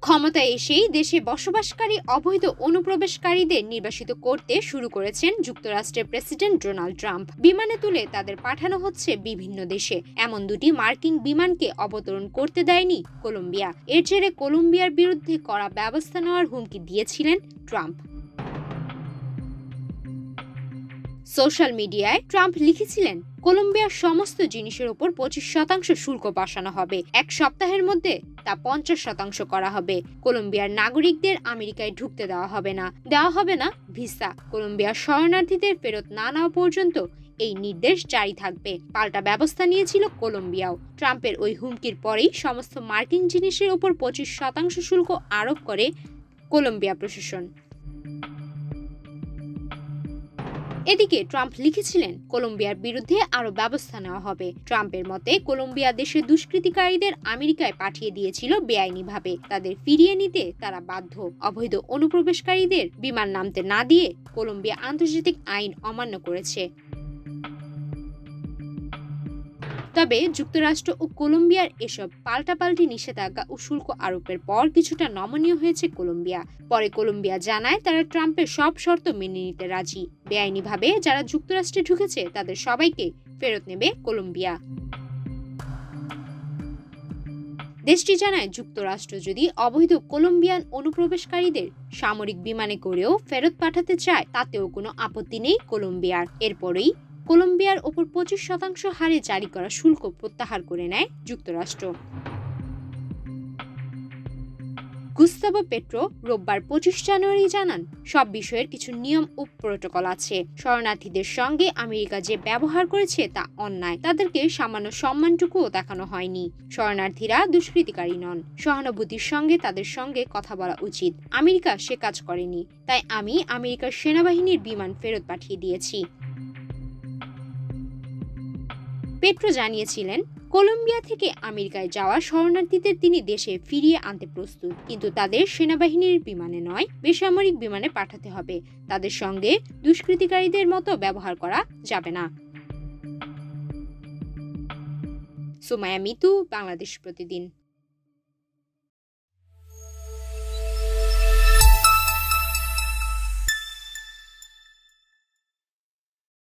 ক্ষমতায় এসেই দেশে বসবাসকারী অবৈধ অনুপ্রবেশকারীদের নির্বাসিত করতে শুরু করেছেন যুক্তরাষ্ট্রের প্রেসিডেন্ট ডোনাল্ড ট্রাম্প। বিমানে তুলে তাদের পাঠানো হচ্ছে বিভিন্ন দেশে। এমন দুটি মার্কিন বিমানকে অবতরণ করতে দেয়নি কলম্বিয়া। এর জেরে কলম্বিয়ার বিরুদ্ধে কড়া ব্যবস্থা নেওয়ার হুমকি দিয়েছিলেন ট্রাম্প। সোশ্যাল মিডিয়ায় ট্রাম্প লিখেছিলেন, কলম্বিয়ার সমস্ত জিনিসের উপর 25% শুল্ক বসানো হবে। এক সপ্তাহের মধ্যে তা 50% করা হবে। কলম্বিয়ার নাগরিকদের আমেরিকায় ঢুকতে দেওয়া হবে না ভিসা। কলম্বিয়ার শরণার্থীদের ফেরত না নেওয়া পর্যন্ত এই নির্দেশ জারি থাকবে। পাল্টা ব্যবস্থা নিয়েছিল কলম্বিয়াও। ট্রাম্পের ওই হুমকির পরেই সমস্ত মার্কিন জিনিসের উপর 25% শুল্ক আরোপ করে কলম্বিয়া প্রশাসন। এদিকে ট্রাম্প লিখেছিলেন, কলম্বিয়ার বিরুদ্ধে আরো ব্যবস্থা নেওয়া হবে। ট্রাম্পের মতে, কলম্বিয়া দেশের দুষ্কৃতিকারীদের আমেরিকায় পাঠিয়ে দিয়েছিল বেআইনিভাবে। তাদের ফিরিয়ে নিতে তারা বাধ্য। অবৈধ অনুপ্রবেশকারীদের বিমান নামতে না দিয়ে কলম্বিয়া আন্তর্জাতিক আইন অমান্য করেছে। তবে যুক্তরাষ্ট্র ও কলম্বিয়ার এসব পাল্টাপাল্টি নিষেধাজ্ঞা ও শুল্ক আরোপের পর কিছুটা নমনীয় হয়েছে কলম্বিয়া। পরে কলম্বিয়া জানায় তারা ট্রাম্পের সব শর্ত মেনে নিতে রাজি। বেআইনিভাবে যারা যুক্তরাষ্ট্রে ঢুকেছে তাদের সবাইকে ফেরত নেবে কলম্বিয়া। দেশটি জানায়, যুক্তরাষ্ট্র যদি অবৈধ কলম্বিয়ান অনুপ্রবেশকারীদের সামরিক বিমানে করেও ফেরত পাঠাতে চায় তাতেও কোনো আপত্তি নেই কলম্বিয়ার। এরপরেই কলম্বিয়ার ওপর 25% হারে জারি করা শুল্ক প্রত্যাহার করে নেয় যুক্তরাষ্ট্র। গুস্তাভো পেট্রো রোববার 25 জানুয়ারি জানান, সব বিষয়ের কিছু নিয়ম ও প্রটোকল আছে। শরণার্থীদের সঙ্গে আমেরিকা যে ব্যবহার করেছে তা অন্যায়। তাদেরকে সামান্য সম্মানটুকুও দেখানো হয়নি। শরণার্থীরা দুষ্কৃতিকারী নন। সহানুভূতির সঙ্গে তাদের সঙ্গে কথা বলা উচিত। আমেরিকা সে কাজ করেনি, তাই আমি আমেরিকার সেনাবাহিনীর বিমান ফেরত পাঠিয়ে দিয়েছি। পেট্রো জানিয়েছিলেন, কলম্বিয়া থেকে আমেরিকায় যাওয়া শরণার্থীদের তিনি দেশে ফিরিয়ে আনতে প্রস্তুত, কিন্তু তাদের সেনাবাহিনীর বিমানে নয়, বেসামরিক বিমানে পাঠাতে হবে। তাদের সঙ্গে দুষ্কৃতিকারীদের মতো ব্যবহার করা যাবে না। সুমাইয়া মিতু, বাংলাদেশ প্রতিদিন।